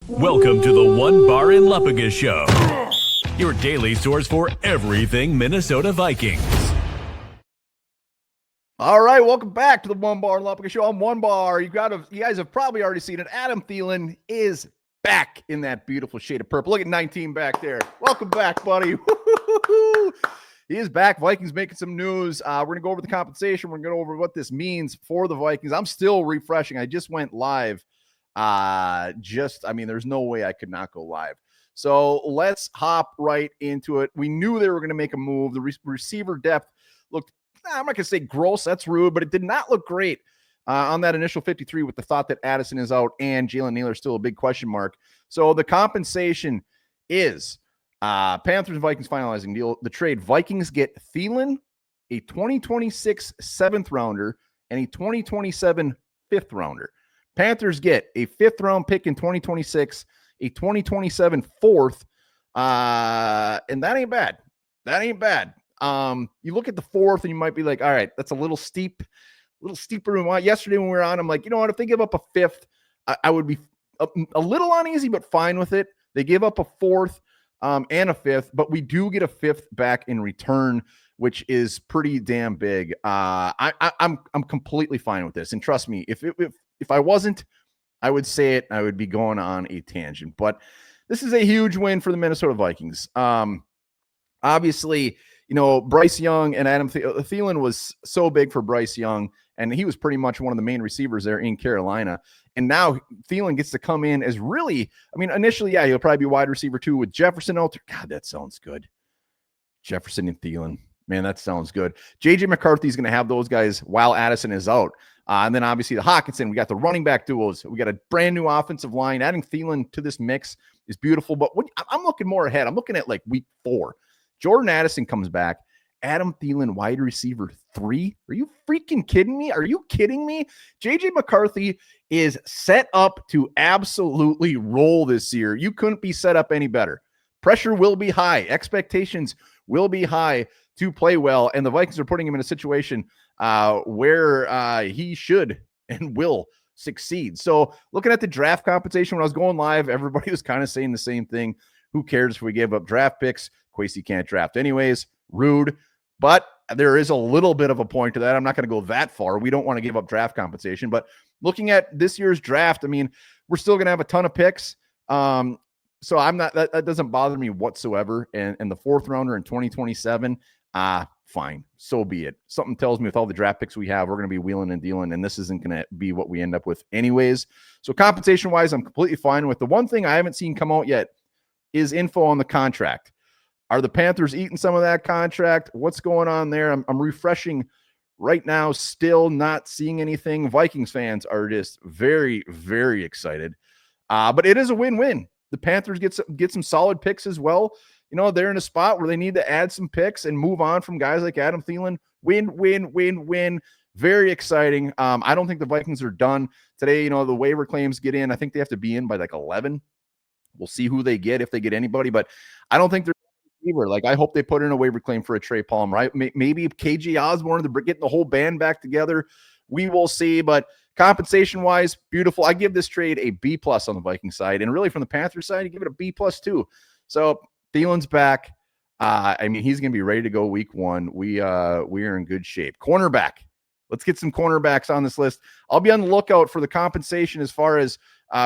Welcome to the Onebar and Lupagus Show, your daily source for everything Minnesota Vikings. All right, welcome back to the Onebar and Lupagus Show. I'm Onebar. You guys have probably already seen it. Adam Thielen is back in that beautiful shade of purple. Look at 19 back there. Welcome back, buddy. He is back. Vikings making some news. We're going to go over the compensation. We're going to go over what this means for the Vikings. I'm still refreshing. I just went live. There's no way I could not go live. So let's hop right into it. We knew they were going to make a move. The receiver depth looked, I'm not going to say gross. That's rude, but it did not look great on that initial 53 with the thought that Addison is out and Jalen Nailor still a big question mark. So the compensation is Panthers and Vikings finalizing deal. The trade, Vikings get Thielen, a 2026 7th rounder, and a 2027 5th rounder. Panthers get a 5th round pick in 2026, a 2027 4th, and that ain't bad. That ain't bad. You look at the 4th and you might be like, all right, that's a little steeper than we want. Yesterday when we were on, I'm like, you know what? If they give up a 5th, I would be a little uneasy, but fine with it. They give up a 4th and a 5th, but we do get a 5th back in return, which is pretty damn big. I'm completely fine with this, and trust me, if I wasn't, I would say it. I would be going on a tangent, but this is a huge win for the Minnesota Vikings. Obviously, Bryce Young and Adam Thielen was so big for Bryce Young, and he was pretty much one of the main receivers there in Carolina. And now Thielen gets to come in as really, initially, yeah, he'll probably be wide receiver 2 with Jefferson out there. God, that sounds good. Jefferson and Thielen. Man, that sounds good. J.J. McCarthy's going to have those guys while Addison is out. And then obviously the Hawkinson, we got the running back duos. We got a brand new offensive line. Adding Thielen to this mix is beautiful. But I'm looking more ahead. I'm looking at like week 4. Jordan Addison comes back. Adam Thielen, wide receiver 3. Are you freaking kidding me? Are you kidding me? J.J. McCarthy is set up to absolutely roll this year. You couldn't be set up any better. Pressure will be high. Expectations will be high to play well, and the Vikings are putting him in a situation where he should and will succeed. So looking at the draft compensation, when I was going live, everybody was kind of saying the same thing. Who cares if we give up draft picks? Kwesi can't draft anyways. Rude. But there is a little bit of a point to that. I'm not going to go that far. We don't want to give up draft compensation. But looking at this year's draft, we're still going to have a ton of picks. So I'm not, that doesn't bother me whatsoever. And the 4th rounder in 2027, fine. So be it. Something tells me with all the draft picks we have, we're going to be wheeling and dealing, and this isn't going to be what we end up with anyways. So compensation wise, I'm completely fine with. The one thing I haven't seen come out yet is info on the contract. Are the Panthers eating some of that contract? What's going on there? I'm refreshing right now, still not seeing anything. Vikings fans are just very, very excited. But it is a win-win. The Panthers get some solid picks as well. They're in a spot where they need to add some picks and move on from guys like Adam Thielen. Win. Very exciting. I don't think the Vikings are done today. The waiver claims get in. I think they have to be in by like 11. We'll see who they get, if they get anybody, but I don't think they're receiver. Like, I hope they put in a waiver claim for a Trey Palm, right? Maybe KJ Osborne, they're getting the whole band back together. We will see, but compensation-wise, beautiful. I give this trade a B+ on the Viking side, and really from the Panthers side, you give it a B+ too. So Thielen's back. He's going to be ready to go week 1. We are in good shape. Cornerback. Let's get some cornerbacks on this list. I'll be on the lookout for the compensation as far as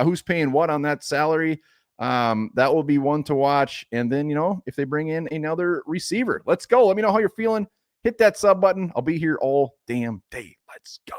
who's paying what on that salary. That will be one to watch. And then, if they bring in another receiver, let's go. Let me know how you're feeling. Hit that sub button. I'll be here all damn day. Let's go.